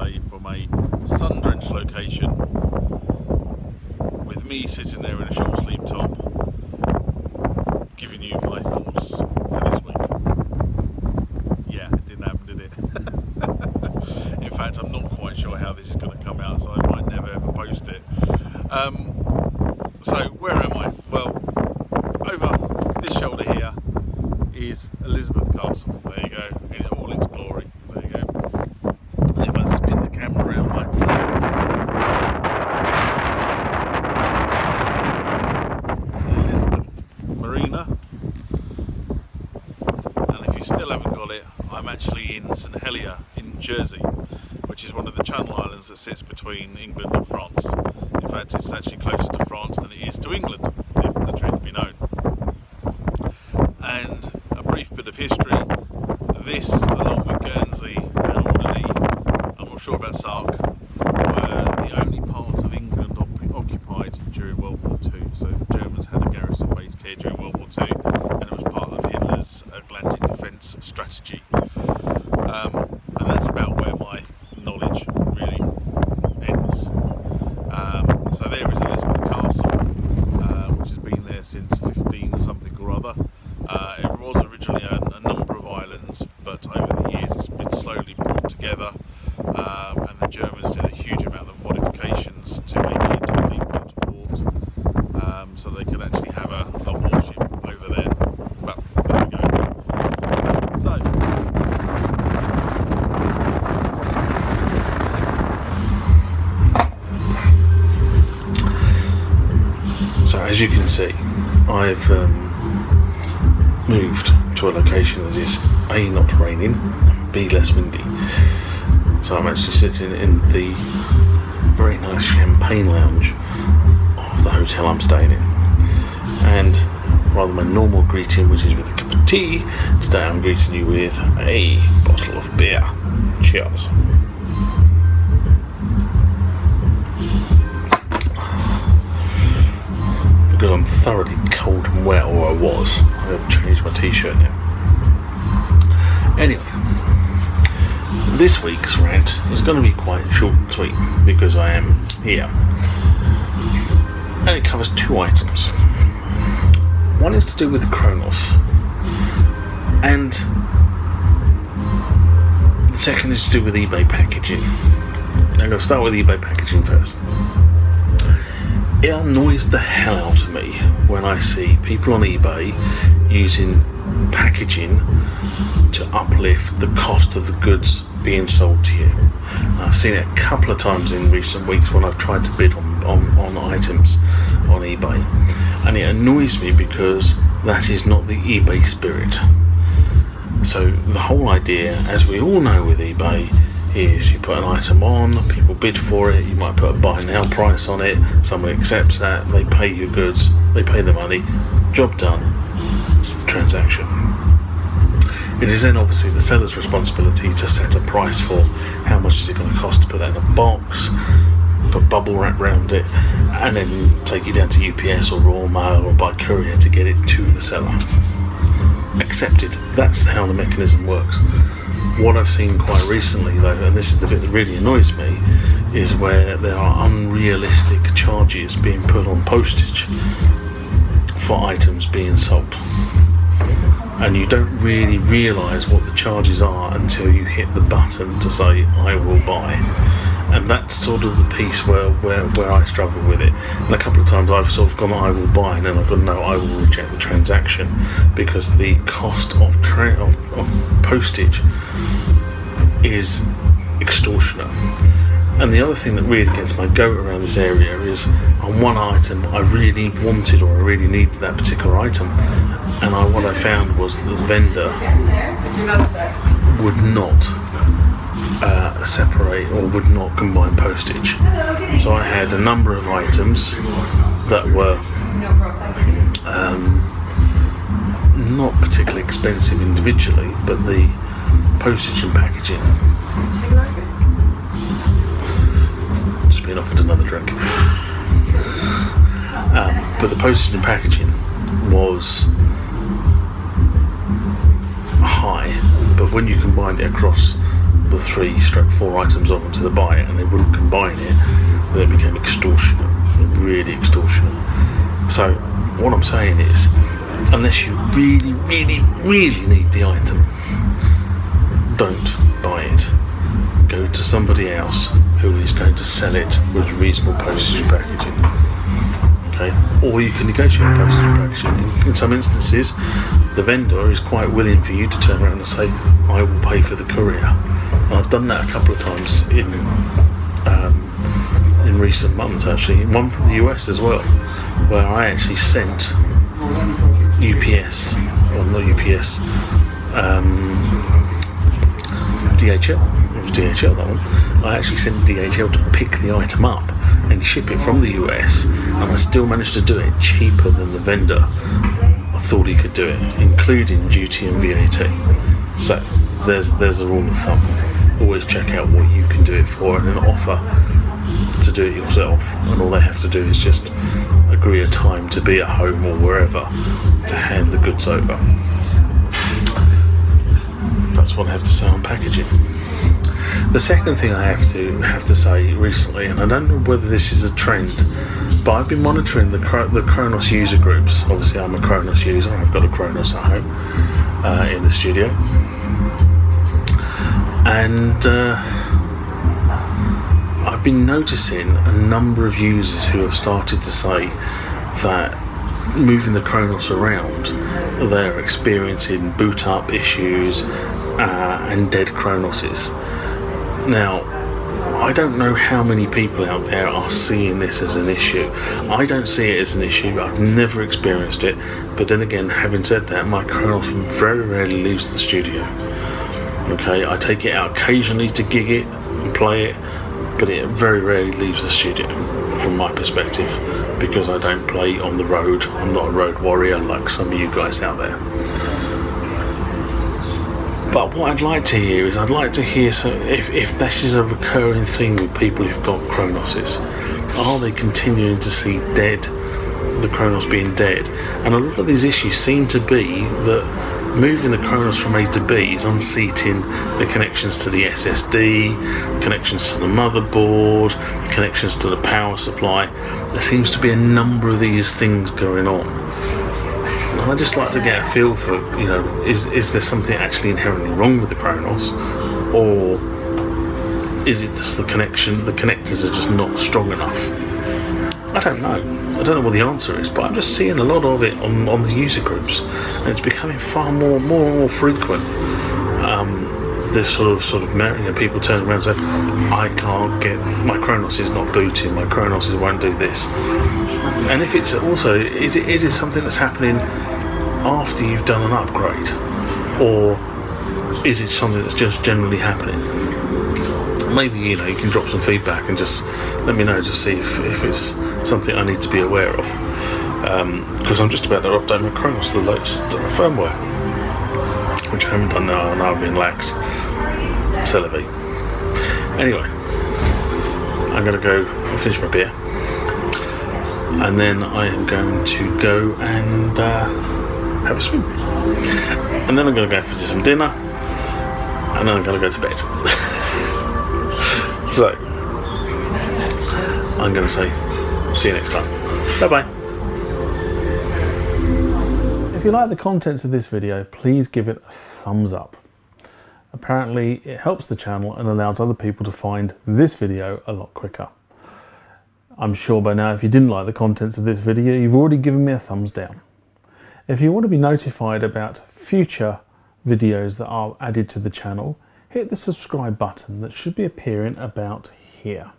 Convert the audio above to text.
today from a sun-drenched location with me sitting there in a short sleeve top giving you my thoughts for this week. Yeah, it didn't happen, did it? In fact, I'm not quite sure how this is going to come out, so I might never ever post it. So where am I? Well, over this shoulder here is Elizabeth Castle. There you go, in all its glory. There you go. And if I spin the camera around like so, Elizabeth Marina. And if you still haven't got it, I'm actually in St Helier in Jersey, which is one of the Channel Islands that sits between England and France. In fact, it's actually closer to France than it is to England, if the truth be known. And a brief bit of history, this, along with Guernsey and Alderney, I'm not sure about Sark, were the only parts of England occupied during World War II. So the Germans had a garrison based here during World War II, and it was part of Hitler's Atlantic defence strategy. And that's about where my knowledge really ends. So there is Elizabeth Castle, which has been there since 15 something or other. It was originally a number of islands, but over the years it's been slowly brought together, and the Germans did a huge amount of modifications to make it into a deep water port, so they could actually have a warship over there. Well, there we go. So as you can see, I've moved to a location that is A, not raining, B, less windy. So I'm actually sitting in the very nice champagne lounge of the hotel I'm staying in. And rather than my normal greeting, which is with a cup of tea, today I'm greeting you with a bottle of beer. Cheers. Because I'm thoroughly cold and wet, or I was. I've changed my t-shirt now. Anyway, this week's rant is going to be quite short and sweet because I am here. And it covers two items. One is to do with the KRONOS, and the second is to do with eBay packaging. I'm going to start with eBay packaging first. It annoys the hell out of me when I see people on eBay using packaging to uplift the cost of the goods being sold to you. I've seen it a couple of times in recent weeks when I've tried to bid on items on eBay, and it annoys me because that is not the eBay spirit. So the whole idea, as we all know with eBay, is you put an item on, people bid for it, you might put a buy now price on it, somebody accepts that, they pay your goods, they pay the money, job done, transaction. It is then obviously the seller's responsibility to set a price for how much is it going to cost to put that in a box, put bubble wrap around it, and then take it down to UPS or Royal Mail or by courier to get it to the seller. Accepted. That's how the mechanism works. What I've seen quite recently though, and this is the bit that really annoys me, is where there are unrealistic charges being put on postage for items being sold. And you don't really realise what the charges are until you hit the button to say, I will buy. And that's sort of the piece where I struggle with it. And a couple of times I've sort of gone, I will buy, and then I've gone, no, I will reject the transaction, because the cost of postage is extortionate. And the other thing that really gets my goat around this area is, on one item I really wanted or I really needed that particular item, and what I found was that the vendor would not separate or would not combine postage. So I had a number of items that were not particularly expensive individually, but the postage and packaging. Just been offered another drink. But the postage and packaging was high, but when you combined it across the 3/4 items onto the byte and they wouldn't combine it, then it became extortionate, really extortionate. So what I'm saying is, unless you really, really, really need the item, don't buy it. Go to somebody else who is going to sell it with reasonable postage and packaging. Okay? Or you can negotiate postage and packaging. In some instances, the vendor is quite willing for you to turn around and say, I will pay for the courier. And I've done that a couple of times in recent months, actually. One from the US as well, where I actually sent UPS, or not UPS, DHL. It was DHL, that one. I actually sent DHL to pick the item up and ship it from the US, and I still managed to do it cheaper than the vendor I thought he could do it, including duty and VAT. So there's a rule of thumb. Always check out what you can do it for and then offer to do it yourself, and all they have to do is just agree a time to be at home or wherever to hand the goods over. That's what I have to say on packaging. The second thing I have to say recently, and I don't know whether this is a trend, but I've been monitoring the KRONOS user groups. Obviously I'm a KRONOS user, I've got a KRONOS at home in the studio, and I've been noticing a number of users who have started to say that moving the KRONOS around, they're experiencing boot up issues and dead KRONOSes. Now, I don't know how many people out there are seeing this as an issue. I don't see it as an issue. I've never experienced it. But then again, having said that, my KRONOS very rarely leaves the studio. Okay, I take it out occasionally to gig it and play it, but it very rarely leaves the studio from my perspective, because I don't play on the road. I'm not a road warrior like some of you guys out there. But what I'd like to hear is, so if this is a recurring thing with people who've got KRONOSes, are they continuing to see the KRONOS being dead? And a lot of these issues seem to be that moving the KRONOS from A to B is unseating the connections to the SSD, connections to the motherboard, connections to the power supply. There seems to be a number of these things going on. And I'd just like to get a feel for, is there something actually inherently wrong with the KRONOS, or is it just the connectors are just not strong enough? I don't know what the answer is, but I'm just seeing a lot of it on the user groups, and it's becoming far more and more frequent. This sort of people turning around and saying, I can't get, my KRONOS is not booting, my KRONOS won't do this. And if it's also, is it something that's happening after you've done an upgrade, or is it something that's just generally happening? Maybe you can drop some feedback and just let me know, just see if it's something I need to be aware of, because I'm just about to update my KRONOS to the latest firmware, which I haven't done now, and I've been lax. C'est la vie. Anyway, I'm going to go finish my beer, and then I am going to go and have a swim, and then I'm going to go for some dinner, and then I'm going to go to bed. So I'm going to say see you next time. Bye bye. If you like the contents of this video, please give it a thumbs up. Apparently it helps the channel and allows other people to find this video a lot quicker. I'm sure by now, if you didn't like the contents of this video, you've already given me a thumbs down. If you want to be notified about future videos that are added to the channel, hit the subscribe button that should be appearing about here.